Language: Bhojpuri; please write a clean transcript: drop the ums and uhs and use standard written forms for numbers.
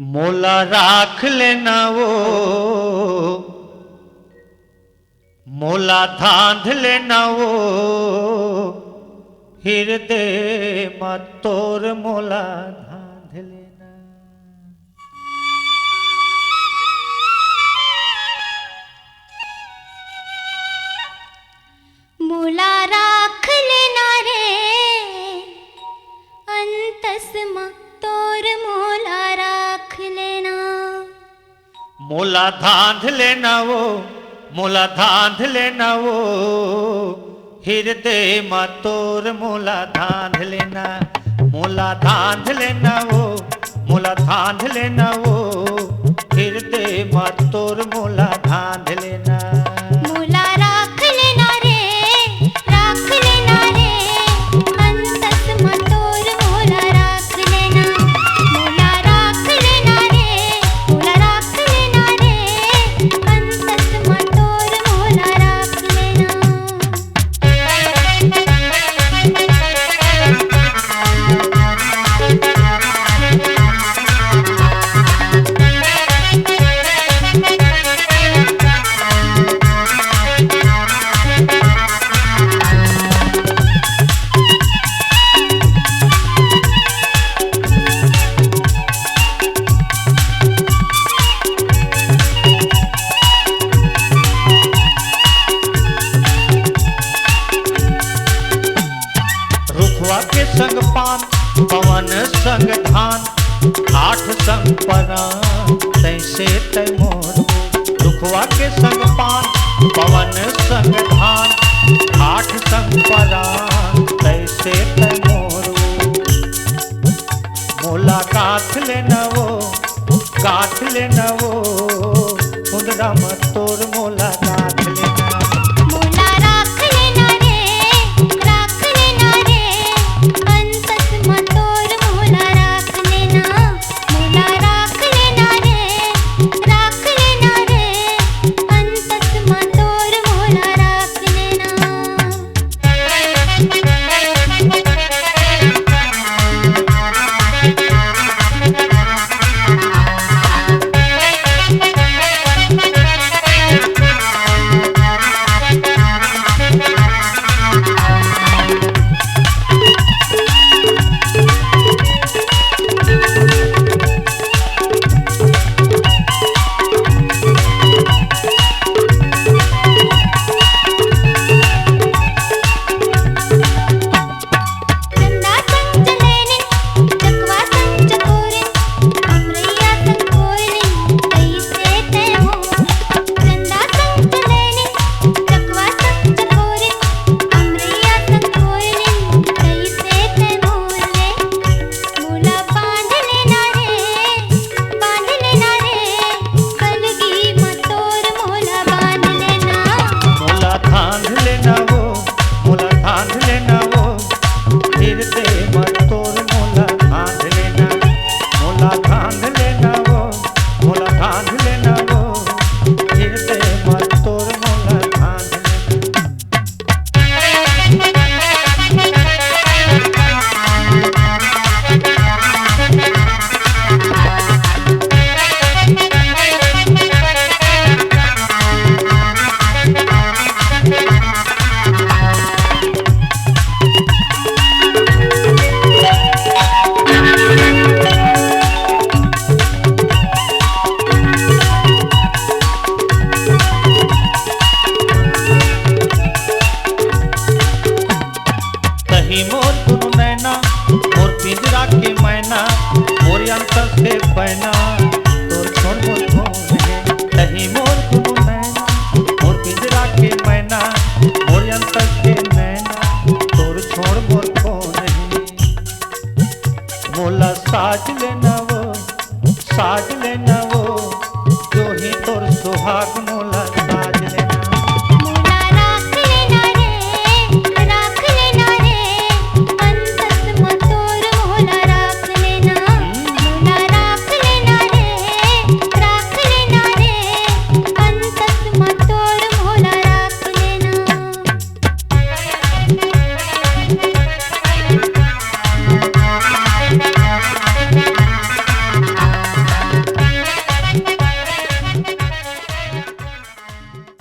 मोला राख लेना वो, मोला धांध लेना वो, हृदय मत तोर मोला धांध लेना। मोला राख लेना रे अंतस मा तोर मोला राख लेना। मोला धांध लेना वो, मोला धांध लेना वो, हृदय मा तोर मोला धांध लेना। मोला धांध लेना वो, मोला धांध लेना वो, हृदय मा तोर मोला धांध लेना। मोला राख लेना रे राख लेना रे अंतस मा तोर मोला राख लेना। मोला राख लेना रे मोला राख लेना रे अंतस मा तोर मोला राख लेना। रुखवा के संग पान पवन संग धान, आठ संग परान तैसे तै मोर। रुखवा के संग पान पवन संग धान, आठ संग परान तैसे तै मोर। मोला गाथ लेना वो, गाथ लेना वो, मुंदरा मत तोर मोला गाथ लेना। मोला राख लेना रे राख लेना रे अंतस मा तोर मोला राख लेना। मोला राख लेना रे राख लेना रे अंतस मा तोर मोला राख लेना। चंदा संग चलेनिन चकवा संग चकोरिन अमरैया संग कोयलिन कैसे तै हो। चंदा संग चलेनिन चकवा संग चकोरिन अमरैया संग कोयलिन कैसे तै मोले। मोला बांध लेना रे कलगी मा तोर मोला बांध लेना। मोला धांध लेना वो, मोला धांध लेना वो, हृदय मत तोर मोला धांध लेना। मोला धांध लेना वो, मोला धांध लेना वो, हृदय मत तोर मोला धांध लेना। तही मोर दुनु नैना मोर पिंजरा के मैना, मोर अंतर से पैना तोर छोड़ मोर खोने। तही मोर दुनु नैना मोर पिंजरा के मैना, मोर अंतर से नैना तोर छोड़ मोर खोने। मोला साज लेना वो, साज लेना वो, जो ही तोर सुहाग मोला